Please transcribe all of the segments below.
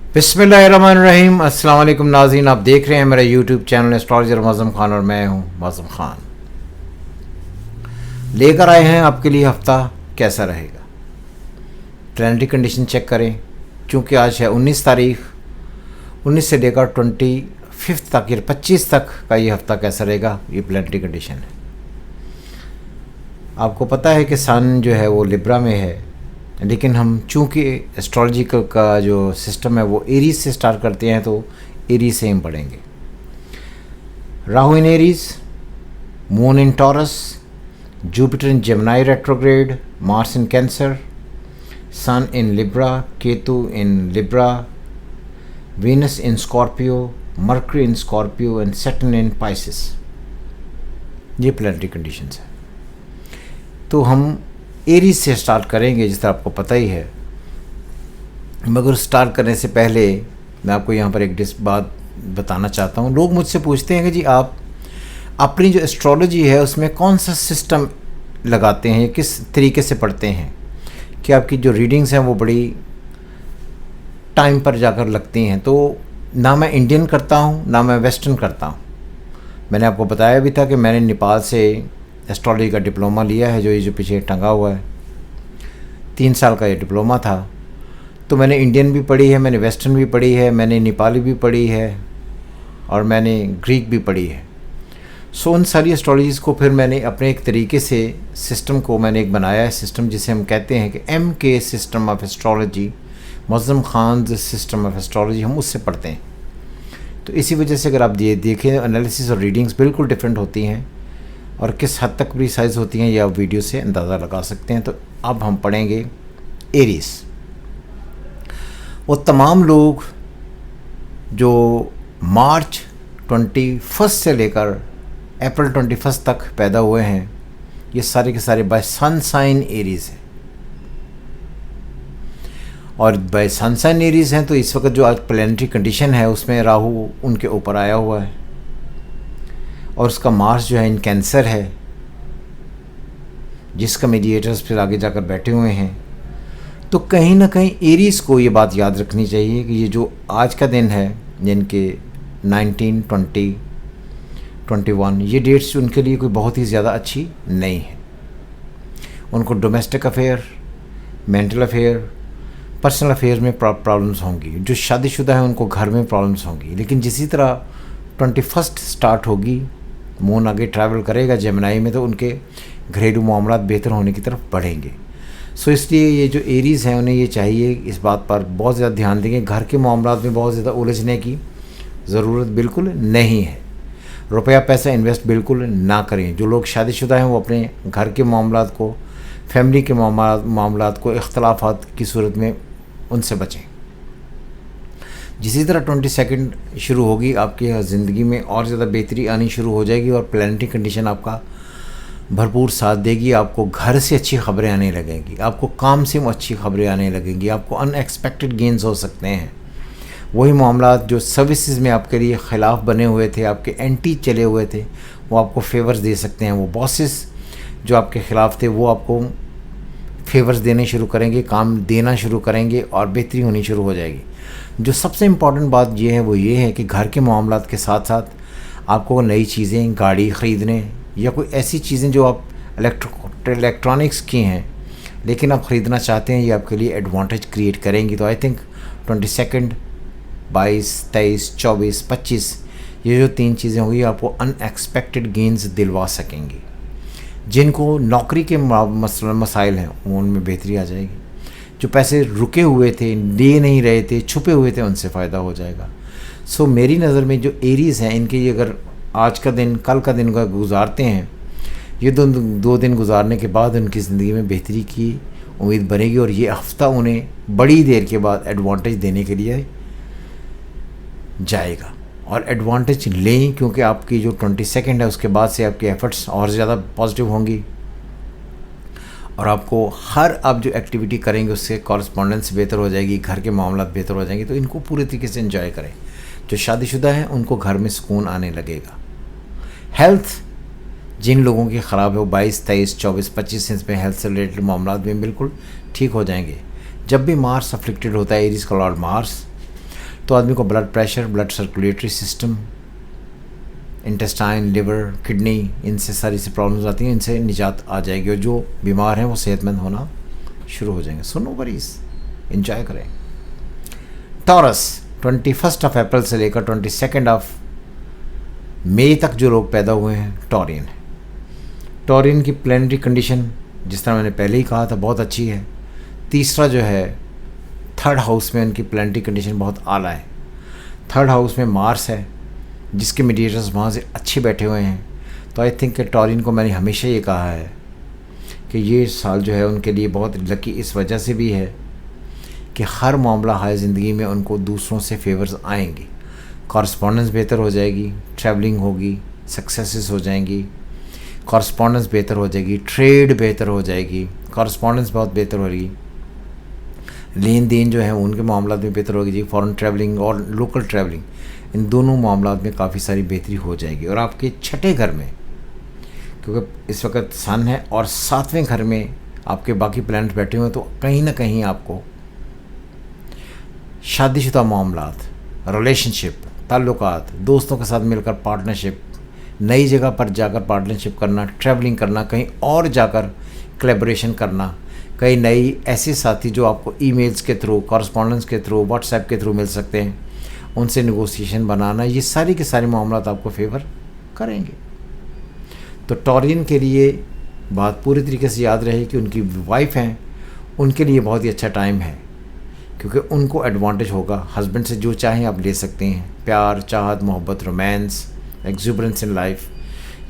बिस्मिल्लाहिर्रहमानिर्रहीम। अस्सलाम वालेकुम नाज़रीन, आप देख रहे हैं मेरा YouTube channel astrologer Mauzam Khan और मैं हूं मौज़म खान। लेकर आए हैं आपके लिए हफ्ता कैसा रहेगा। प्लानिटरी कंडीशन चेक करें, क्योंकि आज है 19 तारीख। 19 से लेकर 25 तक या 25 तक का ये हफ्ता कैसा रहेगा, ये प्लानिटरी कंडीशन है। आपको पता है कि सन जो है वो लिब्रा में है, लेकिन हम चूँकि एस्ट्रोलॉजिकल का जो सिस्टम है वो एरीज से स्टार्ट करते हैं, तो एरीज से हम पढ़ेंगे। Rahu in Aries, moon in Taurus, Jupiter in Gemini retrograde, Mars in Cancer, sun in Libra, Ketu in Libra, Venus in Scorpio, Mercury in Scorpio and Saturn in Pisces. ये प्लानिटरी कंडीशंस है। तो हम एरीज से start करेंगे, जिस तरह आपको पता ही है। मगर स्टार्ट करने से पहले मैं आपको यहाँ पर एक बात बताना चाहता हूँ। लोग मुझसे पूछते हैं कि जी आप अपनी जो एस्ट्रोलॉजी है उसमें कौन सा सिस्टम लगाते हैं, किस तरीके से पढ़ते हैं कि आपकी जो रीडिंग्स हैं वो बड़ी टाइम पर जाकर लगती हैं। तो ना मैं इंडियन करता हूँ ना मैं वेस्टर्न करता हूँ। मैंने आपको बताया भी था कि मैंने नेपाल से एस्ट्रोलॉजी का डिप्लोमा लिया है, जो ये जो पीछे टंगा हुआ है। 3 साल का ये डिप्लोमा था। तो मैंने इंडियन भी पढ़ी है, मैंने वेस्टर्न भी पढ़ी है, मैंने नेपाली भी पढ़ी है और मैंने ग्रीक भी पढ़ी है। सो उन सारी एस्ट्रोलॉजीज़ को फिर मैंने अपने एक तरीके से सिस्टम को मैंने एक बनाया है, सिस्टम जिसे हम कहते हैं कि MK system of astrology, Mauzam Khan system of astrology, हम उससे पढ़ते हैं। तो इसी वजह से अगर आप ये देखें, एनालिसिस और रीडिंग्स बिल्कुल डिफरेंट होती हैं और किस हद तक प्रीसाइज होती हैं ये आप वीडियो से अंदाज़ा लगा सकते हैं। तो अब हम पढ़ेंगे एरीज। वो तमाम लोग जो मार्च 21 से लेकर अप्रैल 21 तक पैदा हुए हैं, ये सारे के सारे बाय सन साइन एरीज हैं। और बाय सन साइन एरीज हैं, तो इस वक्त जो आज प्लानिटरी कंडीशन है उसमें राहु उनके ऊपर आया हुआ है और उसका मार्स जो है इन कैंसर है, जिसका मीडिएटर्स फिर आगे जाकर बैठे हुए हैं। तो कहीं ना कहीं एरीज को ये बात याद रखनी चाहिए कि ये जो आज का दिन है, जिनके 19, 20, 21 ये डेट्स उनके लिए कोई बहुत ही ज़्यादा अच्छी नहीं है। उनको domestic affair, mental affair, personal affair में प्रॉब्लम्स होंगी। जो शादीशुदा है उनको घर में प्रॉब्लम्स होंगी। लेकिन जिसी तरह 21 स्टार्ट होगी, मून आगे ट्रैवल करेगा जेमिनी में, तो उनके घरेलू मामलात बेहतर होने की तरफ बढ़ेंगे। सो इसलिए ये जो एरीज़ हैं उन्हें ये चाहिए इस बात पर बहुत ज़्यादा ध्यान देंगे, घर के मामलात में बहुत ज़्यादा उलझने की ज़रूरत बिल्कुल नहीं है। रुपया पैसा इन्वेस्ट बिल्कुल ना करें। जो लोग शादीशुदा हैं वो अपने घर के मामलात को, फैमिली के मामलात को इख्तलाफात की सूरत में उनसे बचें। जिसी तरह 22 शुरू होगी, आपकी ज़िंदगी में और ज़्यादा बेहतरी आनी शुरू हो जाएगी और प्लानिटरी कंडीशन आपका भरपूर साथ देगी। आपको घर से अच्छी खबरें आने लगेंगी, आपको काम से अच्छी खबरें आने लगेंगी, आपको अनएक्सपेक्टेड गेंस हो सकते हैं। वही मामलात जो सर्विसेज में आपके लिए ख़िलाफ़ बने हुए थे, आपके एंटी चले हुए थे, वो आपको फेवर्स दे सकते हैं। वो बॉसेस जो आपके ख़िलाफ़ थे वो आपको फेवर्स देने शुरू करेंगे, काम देना शुरू करेंगे और बेहतरी होनी शुरू हो जाएगी। जो सबसे इम्पॉर्टेंट बात ये है वो ये है कि घर के मामलात के साथ साथ आपको नई चीज़ें, गाड़ी ख़रीदने या कोई ऐसी चीज़ें जो आप इलेक्ट्रॉनिक्स की हैं लेकिन आप ख़रीदना चाहते हैं, ये आपके लिए एडवांटेज क्रिएट करेंगी। तो आई थिंक 22, 22, 23, 24, 25 ये जो 3 चीज़ें होंगी आपको अनएक्सपेक्टेड गेंस दिलवा सकेंगी। जिनको नौकरी के मसाइल हैं उनमें बेहतरी आ जाएगी। जो पैसे रुके हुए थे, दे नहीं रहे थे, छुपे हुए थे, उनसे फ़ायदा हो जाएगा। सो मेरी नज़र में जो एरीज़ हैं इनके ये अगर आज का दिन, कल का दिन का गुजारते हैं, ये दो दिन गुजारने के बाद उनकी ज़िंदगी में बेहतरी की उम्मीद बनेगी और ये हफ्ता उन्हें बड़ी देर के बाद एडवांटेज देने के लिए जाएगा। और एडवांटेज लें, क्योंकि आपकी जो 22 है उसके बाद से आपकी एफ़र्ट्स और ज़्यादा पॉजिटिव होंगी और आपको हर आप जो एक्टिविटी करेंगे उससे कॉरस्पॉन्डेंस बेहतर हो जाएगी, घर के मामला बेहतर हो जाएंगे। तो इनको पूरे तरीके से एंजॉय करें। जो शादीशुदा हैं उनको घर में सुकून आने लगेगा। हेल्थ जिन लोगों की ख़राब है वो 22, 23, 24, 25 इंच में हेल्थ से रिलेटेड मामला में बिल्कुल ठीक हो जाएंगे। जब भी मार्स अफ्लिक्टेड होता है, एरीज का लॉर्ड मार्स, तो आदमी को blood pressure, blood circulatory system, intestine, liver, kidney, इनसे सारी सी प्रॉब्लम्स आती हैं, इनसे निजात आ जाएगी और जो बीमार हैं वो सेहतमंद होना शुरू हो जाएंगे। सो नो वरीज, एंजॉय करें। टॉरस 21 अप्रैल से लेकर 22 मई तक जो लोग पैदा हुए हैं टॉरियन है। टॉरियन की प्लैनेटरी कंडीशन जिस तरह मैंने पहले ही कहा था बहुत अच्छी है। तीसरा जो है 3rd हाउस में उनकी प्लैनेटरी कंडीशन बहुत आला है। 3rd हाउस में मार्स है जिसके मीडिएटर्स वहाँ से अच्छे बैठे हुए हैं। तो आई थिंक कि टॉरियन को मैंने हमेशा ये कहा है कि ये साल जो है उनके लिए बहुत लकी इस वजह से भी है कि हर मामला हाय ज़िंदगी में उनको दूसरों से फेवर्स आएंगे। कॉरस्पॉन्डेंस बेहतर हो जाएगी, ट्रैवलिंग होगी, सक्सेसेस हो जाएंगी, कॉरस्पॉन्डेंस बेहतर हो जाएगी, ट्रेड बेहतर हो जाएगी, कॉरस्पॉन्डेंस बहुत बेहतर हो रही, लेन देन जो है उनके मामला में बेहतर होगी जी। फॉरेन ट्रैवलिंग और लोकल ट्रैवलिंग, इन दोनों मामला में काफ़ी सारी बेहतरी हो जाएगी। और आपके 6ठे घर में, क्योंकि इस वक्त सन है और 7वें घर में आपके बाकी प्लैनेट बैठे हुए हैं, तो कहीं ना कहीं आपको शादीशुदा मामलात, रिलेशनशिप, ताल्लुकात, दोस्तों के साथ मिलकर पार्टनरशिप, नई जगह पर जाकर पार्टनरशिप करना, ट्रैवलिंग करना, कहीं और जाकर कोलैबोरेशन करना, कई नई ऐसे साथी जो आपको ईमेल्स के थ्रू, कॉरस्पॉन्डेंस के थ्रू, व्हाट्सएप के थ्रू मिल सकते हैं, उनसे नेगोशिएशन बनाना, ये सारी के सारे मामलात आपको फेवर करेंगे। तो टॉरियन के लिए बात पूरी तरीके से याद रहे कि उनकी वाइफ हैं, उनके लिए बहुत ही अच्छा टाइम है, क्योंकि उनको एडवांटेज होगा। हस्बैंड से जो चाहें आप ले सकते हैं, प्यार, चाहत, मोहब्बत, रोमांस, एक्जुबरेंस इन लाइफ,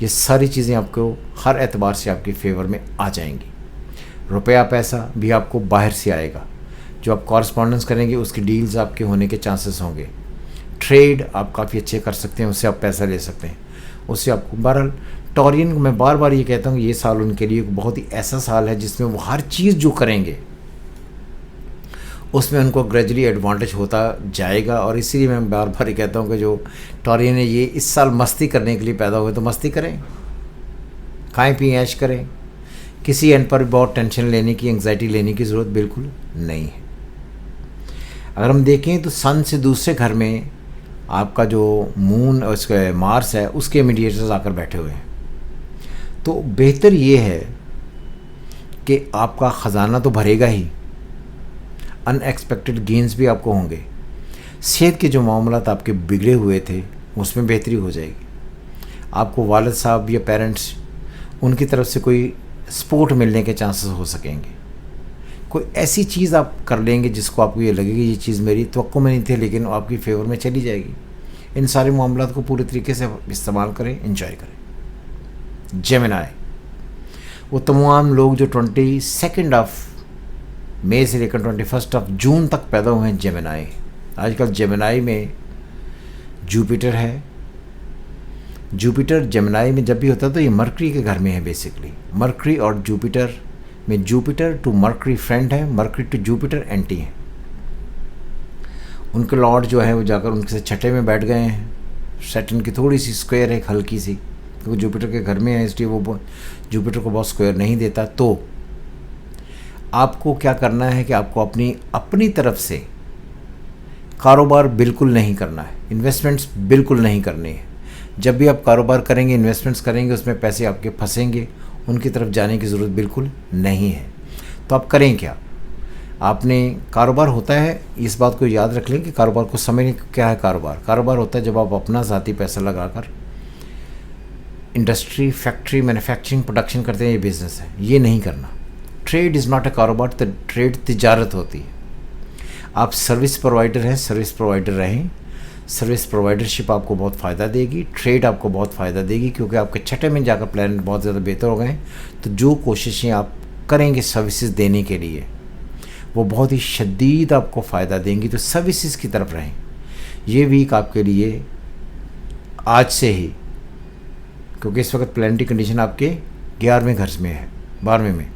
ये सारी चीज़ें आपको हर एतबार से आपके फेवर में आ जाएंगी। रुपया पैसा भी आपको बाहर से आएगा, जो आप कॉरस्पॉन्डेंस करेंगे उसकी डील्स आपके होने के चांसेस होंगे। ट्रेड आप काफ़ी अच्छे कर सकते हैं, उससे आप पैसा ले सकते हैं, उससे आपको। बहरहाल टॉरियन को मैं बार बार ये कहता हूँ, ये साल उनके लिए बहुत ही ऐसा साल है जिसमें वो हर चीज़ जो करेंगे उसमें उनको ग्रेजुअली एडवांटेज होता जाएगा। और इसीलिए मैं बार बार ये कहता हूँ कि जो टॉरियन है ये इस साल मस्ती करने के लिए पैदा हुए, तो मस्ती करें, खाएं पिएं, ऐश करें। किसी एंड पर बहुत टेंशन लेने की, एंग्जाइटी लेने की ज़रूरत बिल्कुल नहीं है। अगर हम देखें तो सन से दूसरे घर में आपका जो मून और उसका मार्स है, उसके मीडिएटर्स आकर बैठे हुए हैं। तो बेहतर ये है कि आपका ख़जाना तो भरेगा ही, अनएक्सपेक्टेड गेंस भी आपको होंगे। सेहत के जो मामलात आपके बिगड़े हुए थे उसमें बेहतरी हो जाएगी। आपको वालिद साहब या पेरेंट्स उनकी तरफ से कोई सपोर्ट मिलने के चांसेस हो सकेंगे। कोई ऐसी चीज़ आप कर लेंगे जिसको आपको ये लगेगी ये चीज़ मेरी तवक्को में नहीं थी, लेकिन आपकी फेवर में चली जाएगी। इन सारे मामलात को पूरे तरीके से इस्तेमाल करें, एंजॉय करें। जेमिनी, वो तमाम लोग जो 22 मई से लेकर 21 जून तक पैदा हुए हैं जेमिनी। आजकल जेमिनी में जुपिटर है। जुपिटर जेमिनी में जब भी होता है तो ये मरकरी के घर में है बेसिकली। मरकरी और जुपिटर में, जुपिटर टू मरकरी फ्रेंड है, मरकरी टू जुपिटर एंटी है। उनके लॉर्ड जो है वो जाकर उनके से 6ठे में बैठ गए हैं। सैटर्न की थोड़ी सी स्क्वायर है, हल्की सी, क्योंकि जुपिटर के घर में है, इसलिए वो जुपिटर को बहुत स्क्वायर नहीं देता। तो आपको क्या करना है कि आपको अपनी तरफ से कारोबार बिल्कुल नहीं करना है, इन्वेस्टमेंट्स बिल्कुल नहीं करनी है। जब भी आप कारोबार करेंगे, इन्वेस्टमेंट्स करेंगे, उसमें पैसे आपके फंसेंगे, उनकी तरफ जाने की ज़रूरत बिल्कुल नहीं है। तो आप करें क्या? आपने कारोबार होता है, इस बात को याद रख लें कि कारोबार को समझने क्या है। कारोबार होता है जब आप अपना ज़ाती पैसा लगाकर इंडस्ट्री, फैक्ट्री, मैन्युफैक्चरिंग, प्रोडक्शन करते हैं, ये बिज़नेस है। ये नहीं करना। ट्रेड इज़ नॉट ए कारोबार, तो ट्रेड तिजारत होती है। आप सर्विस प्रोवाइडर हैं, सर्विस प्रोवाइडर रहें। सर्विस प्रोवाइडरशिप आपको बहुत फ़ायदा देगी, ट्रेड आपको बहुत फ़ायदा देगी, क्योंकि आपके 6ठे में जाकर प्लान बहुत ज़्यादा बेहतर हो गए हैं। तो जो कोशिशें आप करेंगे सर्विसेज देने के लिए, वो बहुत ही शदीद आपको फ़ायदा देंगी। तो सर्विसेज की तरफ रहें। ये वीक आपके लिए आज से ही, क्योंकि इस वक्त प्लानिटरी कंडीशन आपके 11वें घर में है, 12वें में,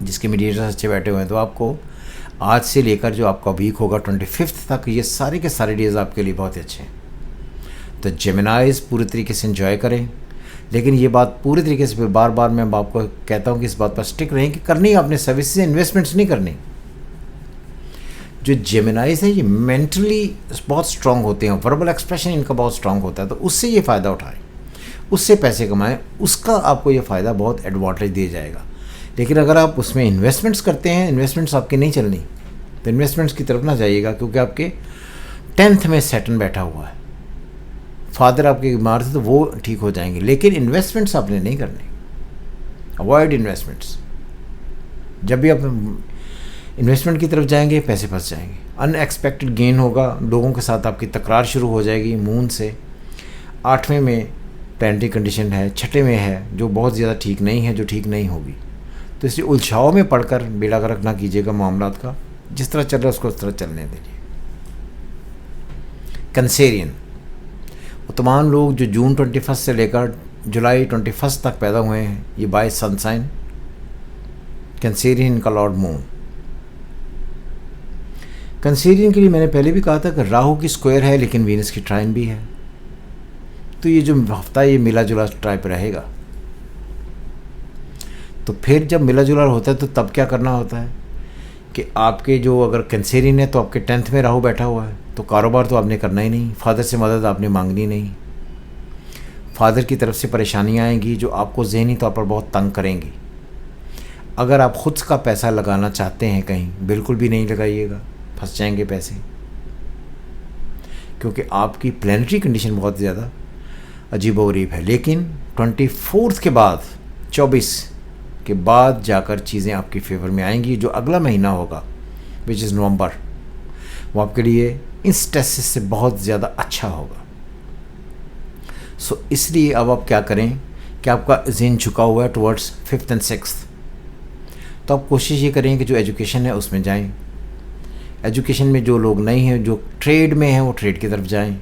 जिसके मीडिएटर्स अच्छे बैठे हुए हैं। तो आपको आज से लेकर जो आपका वीक होगा 25 तक, ये सारे के सारे डेज़ आपके लिए बहुत अच्छे हैं। तो जेमिनाइज पूरी तरीके से एंजॉय करें। लेकिन ये बात पूरी तरीके से बार बार मैं आपको कहता हूँ कि इस बात पर स्टिक रहें कि करनी है आपने सर्विसेज, इन्वेस्टमेंट्स नहीं करनी। जो जेमिनाइज हैं ये मेंटली बहुत स्ट्रांग होते हैं, वर्बल एक्सप्रेशन इनका बहुत स्ट्रांग होता है, तो उससे ये फ़ायदा उठाएं, उससे पैसे कमाएं, उसका आपको ये फ़ायदा बहुत एडवांटेज दिया जाएगा। लेकिन अगर आप उसमें इन्वेस्टमेंट्स करते हैं, इन्वेस्टमेंट्स आपकी नहीं चलनी, तो इन्वेस्टमेंट्स की तरफ ना जाइएगा, क्योंकि आपके 10th में सैटर्न बैठा हुआ है, फादर आपके बीमार थे तो वो ठीक हो जाएंगे, लेकिन इन्वेस्टमेंट्स आपने नहीं करने, अवॉइड इन्वेस्टमेंट्स। जब भी आप इन्वेस्टमेंट की तरफ जाएंगे पैसे फंस जाएंगे, अनएक्सपेक्टेड गेन होगा, लोगों के साथ आपकी तकरार शुरू हो जाएगी। मून से 8वें में प्लानिटरी कंडीशन है, 6ठे में है जो बहुत ज़्यादा ठीक नहीं है, जो ठीक नहीं होगी। तो इसलिए उलझाव में पढ़कर बेड़ा गर्क ना कीजिएगा मामलात का, जिस तरह चल रहा है उसको उस तरह चलने दीजिए। कैंसेरियन, वो तमाम लोग जो जून 21 से लेकर जुलाई 21 तक पैदा हुए हैं, ये बाय सनसाइन कैंसेरियन का लॉर्ड मून। कैंसेरियन के लिए मैंने पहले भी कहा था कि राहु की स्क्वायर है लेकिन वीनस की ट्राइन भी है, तो ये जो हफ्ता ये मिला जुला टाइप रहेगा। तो फिर जब मिला जुला होता है तो तब क्या करना होता है कि आपके जो अगर कैंसेरियन है तो आपके 10th में राहु बैठा हुआ है, तो कारोबार तो आपने करना ही नहीं, फादर से मदद आपने मांगनी नहीं, फादर की तरफ से परेशानियाँ आएंगी जो आपको ज़हनी तौर पर बहुत तंग करेंगी। अगर आप खुद का पैसा लगाना चाहते हैं कहीं, बिल्कुल भी नहीं लगाइएगा, फंस जाएंगे पैसे, क्योंकि आपकी प्लानिटरी कंडीशन बहुत ज़्यादा अजीबोगरीब है। लेकिन 24 के बाद, 24 के बाद जाकर चीज़ें आपकी फेवर में आएंगी। जो अगला महीना होगा विच इज़ नवंबर, वो आपके लिए इन स्ट्रेस से बहुत ज़्यादा अच्छा होगा। सो इसलिए अब आप क्या करें कि आपका ज़हन झुका हुआ है टुवर्ड्स 5th and 6th, तो आप कोशिश ये करें कि जो एजुकेशन है उसमें जाएं। एजुकेशन में जो लोग नहीं हैं, जो ट्रेड में हैं, वो ट्रेड की तरफ जाएं।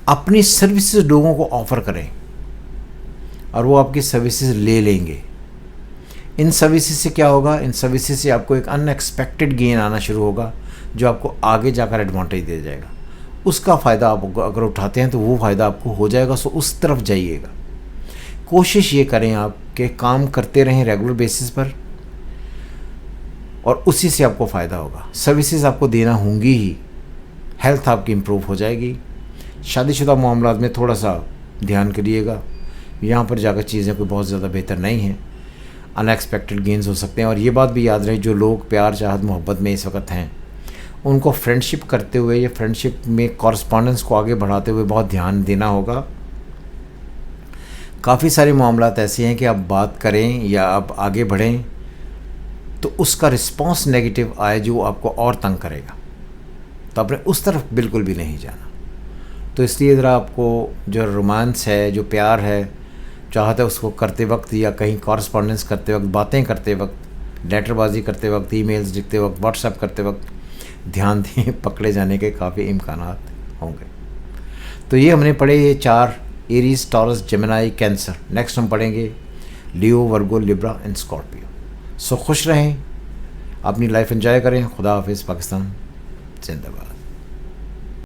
अपनी सर्विसेज लोगों को ऑफ़र करें और वो आपकी सर्विसेज ले लेंगे। इन सर्विसेज से क्या होगा, इन सर्विसेज से आपको एक अनएक्सपेक्टेड गेन आना शुरू होगा जो आपको आगे जाकर एडवांटेज दे जाएगा। उसका फ़ायदा आप अगर उठाते हैं तो वो फ़ायदा आपको हो जाएगा। सो उस तरफ जाइएगा। कोशिश ये करें आप कि काम करते रहें रेगुलर बेसिस पर, और उसी से आपको फ़ायदा होगा। सर्विसेज आपको देना होंगी ही, हेल्थ आपकी इम्प्रूव हो जाएगी। शादीशुदा मामलात में थोड़ा सा ध्यान करिएगा, यहाँ पर जाकर चीज़ें कोई बहुत ज़्यादा बेहतर नहीं हैं, अनएक्सपेक्टेड गेंस हो सकते हैं। और ये बात भी याद रहे, जो लोग प्यार चाहत मोहब्बत में इस वक्त हैं, उनको फ्रेंडशिप करते हुए या फ्रेंडशिप में कॉरस्पॉन्डेंस को आगे बढ़ाते हुए बहुत ध्यान देना होगा। काफ़ी सारे मामलात ऐसे हैं कि आप बात करें या आप आगे बढ़ें तो उसका रिस्पॉन्स नेगेटिव आए जो आपको और तंग करेगा, तो आपने उस तरफ बिल्कुल भी नहीं जाना। तो इसलिए ज़रा आपको जो रोमांस है, जो प्यार है, चाहता है उसको करते वक्त या कहीं कॉरस्पॉन्डेंस करते वक्त, बातें करते वक्त, लेटरबाजी करते वक्त, ईमेल्स लिखते वक्त, व्हाट्सएप करते वक्त ध्यान दें, पकड़े जाने के काफ़ी इम्कानात होंगे। तो ये हमने पढ़े ये 4 Aries, taurus, Gemini, cancer. Next हम पढ़ेंगे लियो, वर्गो, लिब्रा एंड स्कॉर्पियो। सो खुश रहें, अपनी लाइफ एंजॉय करें। खुदा हाफिज़। पाकिस्तान जिंदाबाद।